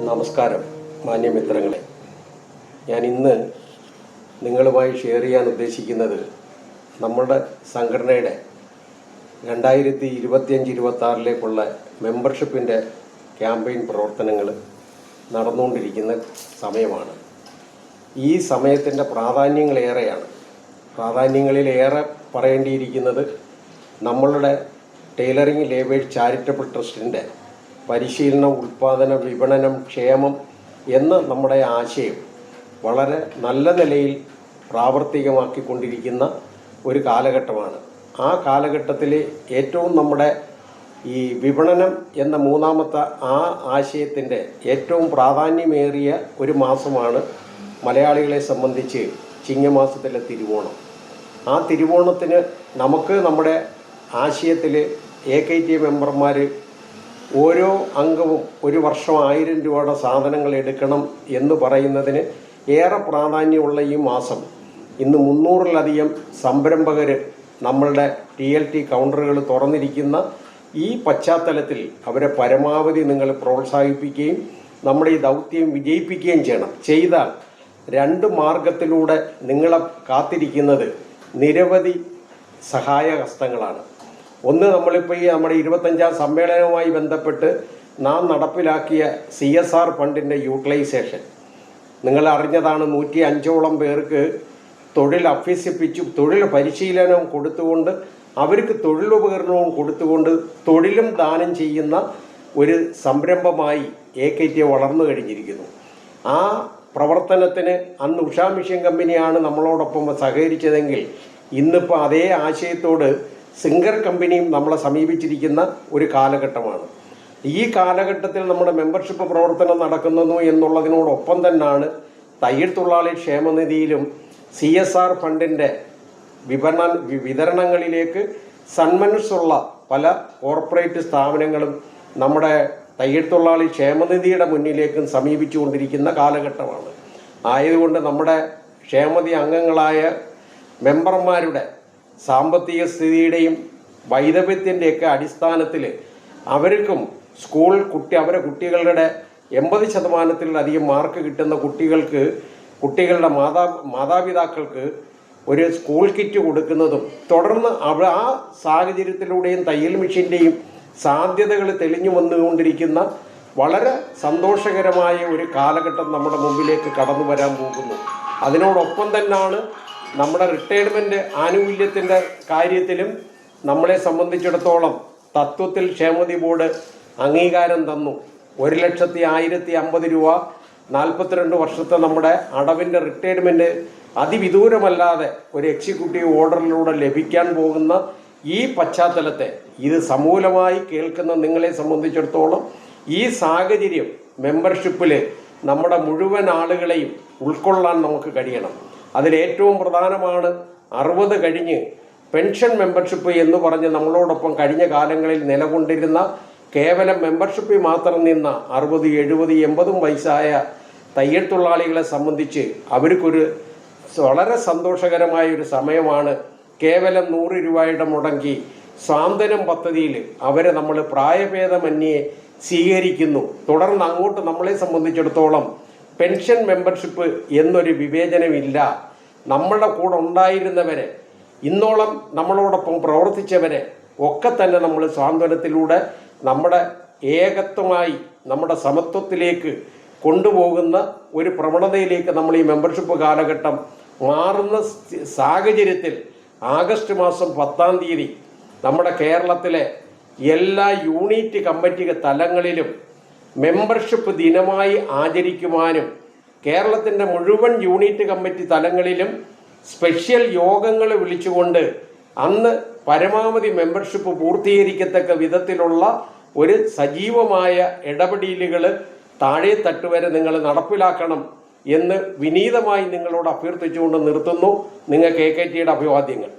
നമസ്കാരം മാന്യമിത്രങ്ങളെ, ഞാൻ ഇന്ന് നിങ്ങളുമായി ഷെയർ ചെയ്യാൻ ഉദ്ദേശിക്കുന്നത് നമ്മുടെ സംഘടനയുടെ 2025-26 മെമ്പർഷിപ്പിൻ്റെ ക്യാമ്പയിൻ പ്രവർത്തനങ്ങൾ നടന്നുകൊണ്ടിരിക്കുന്ന സമയമാണ്. ഈ സമയത്തിൻ്റെ പ്രാധാന്യങ്ങളിലേറെ പറയേണ്ടിയിരിക്കുന്നത് നമ്മളുടെ ടൈലറിംഗ് ലേബേഴ്സ് ചാരിറ്റബിൾ ട്രസ്റ്റിൻ്റെ പരിശീലനം, ഉൽപ്പാദന, വിപണനം, ക്ഷേമം എന്ന നമ്മുടെ ആശയം വളരെ നല്ല നിലയിൽ പ്രാവർത്തികമാക്കിക്കൊണ്ടിരിക്കുന്ന ഒരു കാലഘട്ടമാണ്. ആ കാലഘട്ടത്തിൽ ഏറ്റവും നമ്മുടെ ഈ വിപണനം എന്ന മൂന്നാമത്തെ ആശയത്തിൻ്റെ ഏറ്റവും പ്രാധാന്യമേറിയ ഒരു മാസമാണ് മലയാളികളെ സംബന്ധിച്ച് ചിങ്ങമാസത്തിലെ തിരുവോണം. ആ തിരുവോണത്തിന് നമുക്ക് നമ്മുടെ ആശയത്തിൽ AKT മെമ്പർമാർ ഓരോ അംഗവും ഒരു വർഷം 1000 രൂപയുടെ സാധനങ്ങൾ എടുക്കണം എന്ന് പറയുന്നതിന് ഏറെ പ്രാധാന്യമുള്ള ഈ മാസം ഇന്ന് 300-ലധികം സംരംഭകർ നമ്മളുടെ TLT കൗണ്ടറുകൾ തുറന്നിരിക്കുന്ന ഈ പശ്ചാത്തലത്തിൽ അവരെ പരമാവധി നിങ്ങൾ പ്രോത്സാഹിപ്പിക്കുകയും നമ്മുടെ ഈ ദൗത്യം വിജയിപ്പിക്കുകയും ചെയ്താൽ 2 മാർഗത്തിലൂടെ നിങ്ങളെ കാത്തിരിക്കുന്നത് നിരവധി സഹായഹസ്തങ്ങളാണ്. ഒന്ന്, നമ്മളിപ്പോൾ ഈ നമ്മുടെ 25ാം സമ്മേളനവുമായി ബന്ധപ്പെട്ട് നാം നടപ്പിലാക്കിയ CSR ഫണ്ടിൻ്റെ യൂട്ടിലൈസേഷൻ നിങ്ങൾ അറിഞ്ഞതാണ്. 105ഓളം പേർക്ക് തൊഴിൽ അഭ്യസിപ്പിച്ചു, തൊഴിൽ പരിശീലനവും കൊടുത്തുകൊണ്ട് അവർക്ക് തൊഴിലുപകരണവും കൊടുത്തുകൊണ്ട് തൊഴിലും ദാനം ചെയ്യുന്ന ഒരു സംരംഭമായി AKT വളർന്നു കഴിഞ്ഞിരിക്കുന്നു. ആ പ്രവർത്തനത്തിന് അന്ന് ഉഷാ മിഷൻ കമ്പനിയാണ് നമ്മളോടൊപ്പം സഹകരിച്ചതെങ്കിൽ ഇന്നിപ്പോൾ അതേ ആശയത്തോട് സിംഗർ കമ്പനിയും നമ്മളെ സമീപിച്ചിരിക്കുന്ന ഒരു കാലഘട്ടമാണ്. ഈ കാലഘട്ടത്തിൽ നമ്മുടെ മെമ്പർഷിപ്പ് പ്രവർത്തനം നടക്കുന്നു എന്നുള്ളതിനോടൊപ്പം തന്നെയാണ് തയ്യൽ തൊഴിലാളി ക്ഷേമനിധിയിലും CSR ഫണ്ടിൻ്റെ വിതരണങ്ങളിലേക്ക് സന്മനസ്സുള്ള പല കോർപ്പറേറ്റ് സ്ഥാപനങ്ങളും നമ്മുടെ തയ്യൽ തൊഴിലാളി ക്ഷേമനിധിയുടെ മുന്നിലേക്കും സമീപിച്ചുകൊണ്ടിരിക്കുന്ന കാലഘട്ടമാണ്. ആയതുകൊണ്ട് നമ്മുടെ ക്ഷേമനിധി അംഗങ്ങളായ മെമ്പർമാരുടെ സാമ്പത്തിക സ്ഥിതിയുടെയും വൈദഗ്ധ്യത്തിൻ്റെയൊക്കെ അടിസ്ഥാനത്തിൽ അവർക്കും അവരെ കുട്ടികളുടെ 80%-ലധികം മാർക്ക് കിട്ടുന്ന കുട്ടികളുടെ മാതാപിതാക്കൾക്ക് ഒരു സ്കൂൾ കിറ്റ് കൊടുക്കുന്നതും തുടർന്ന് ആ സാഹചര്യത്തിലൂടെയും തയ്യൽ മെഷീൻ്റെയും സാധ്യതകൾ തെളിഞ്ഞു വന്നുകൊണ്ടിരിക്കുന്ന വളരെ സന്തോഷകരമായ ഒരു കാലഘട്ടം നമ്മുടെ മുമ്പിലേക്ക് കടന്നു വരാൻ പോകുന്നു. അതിനോടൊപ്പം തന്നെയാണ് നമ്മുടെ റിട്ടയർമെൻറ്റ് ആനുകൂല്യത്തിൻ്റെ കാര്യത്തിലും നമ്മളെ സംബന്ധിച്ചിടത്തോളം തത്വത്തിൽ ക്ഷേമനിധി ബോർഡ് അംഗീകാരം തന്നു. 1,1050 രൂപ 42 വർഷത്തെ നമ്മുടെ അടവിൻ്റെ റിട്ടയർമെൻറ്റ് അതിവിദൂരമല്ലാതെ ഒരു എക്സിക്യൂട്ടീവ് ഓർഡറിലൂടെ ലഭിക്കാൻ പോകുന്ന ഈ പശ്ചാത്തലത്തെ ഇത് സമൂലമായി കേൾക്കുന്ന നിങ്ങളെ സംബന്ധിച്ചിടത്തോളം ഈ സാഹചര്യം മെമ്പർഷിപ്പിൽ നമ്മുടെ മുഴുവൻ ആളുകളെയും ഉൾക്കൊള്ളാൻ നമുക്ക് കഴിയണം. അതിലേറ്റവും പ്രധാനമാണ് 60 കഴിഞ്ഞ് പെൻഷൻ മെമ്പർഷിപ്പ് എന്ന് പറഞ്ഞ് നമ്മളോടൊപ്പം കഴിഞ്ഞ കാലങ്ങളിൽ നിലകൊണ്ടിരുന്ന കേവലം മെമ്പർഷിപ്പിൽ മാത്രം നിന്ന 60, 70, 80 വയസ്സായ തയ്യൽ തൊഴിലാളികളെ സംബന്ധിച്ച് അവർക്കൊരു വളരെ സന്തോഷകരമായ ഒരു സമയമാണ്. കേവലം 100 രൂപയുടെ മുടക്കി സ്വാന്തനം പദ്ധതിയിൽ അവരെ നമ്മൾ പ്രായഭേദമന്യേ സ്വീകരിക്കുന്നു. തുടർന്ന് അങ്ങോട്ട് നമ്മളെ സംബന്ധിച്ചിടത്തോളം പെൻഷൻ മെമ്പർഷിപ്പ് എന്നൊരു വിവേചനമില്ല. നമ്മളുടെ കൂടെ ഉണ്ടായിരുന്നവരെ, ഇന്നോളം നമ്മളോടൊപ്പം പ്രവർത്തിച്ചവരെ ഒക്കെ തന്നെ നമ്മൾ സ്വാതന്ത്ര്യത്തിലൂടെ നമ്മുടെ ഏകത്വമായി നമ്മുടെ സമത്വത്തിലേക്ക് കൊണ്ടുപോകുന്ന ഒരു പ്രവണതയിലേക്ക് നമ്മൾ ഈ മെമ്പർഷിപ്പ് കാലഘട്ടം മാറുന്ന സാഹചര്യത്തിൽ ആഗസ്റ്റ് മാസം 10-ാം തീയതി നമ്മുടെ കേരളത്തിലെ എല്ലാ യൂണിറ്റ് കമ്മിറ്റി തലങ്ങളിലും മെമ്പർഷിപ്പ് ദിനമായി ആചരിക്കുവാനും കേരളത്തിൻ്റെ മുഴുവൻ യൂണിറ്റ് കമ്മിറ്റി തലങ്ങളിലും സ്പെഷ്യൽ യോഗങ്ങൾ വിളിച്ചുകൊണ്ട് അന്ന് പരമാവധി മെമ്പർഷിപ്പ് പൂർത്തീകരിക്കത്തക്ക വിധത്തിലുള്ള ഒരു സജീവമായ ഇടപെടലുകൾ താഴെ തട്ടുവരെ നിങ്ങൾ നടപ്പിലാക്കണം എന്ന് വിനീതമായി നിങ്ങളോട് അഭ്യർത്ഥിച്ചുകൊണ്ട് നിർത്തുന്നു. നിങ്ങൾക്ക് AKTയുടെ അഭിവാദ്യങ്ങൾ.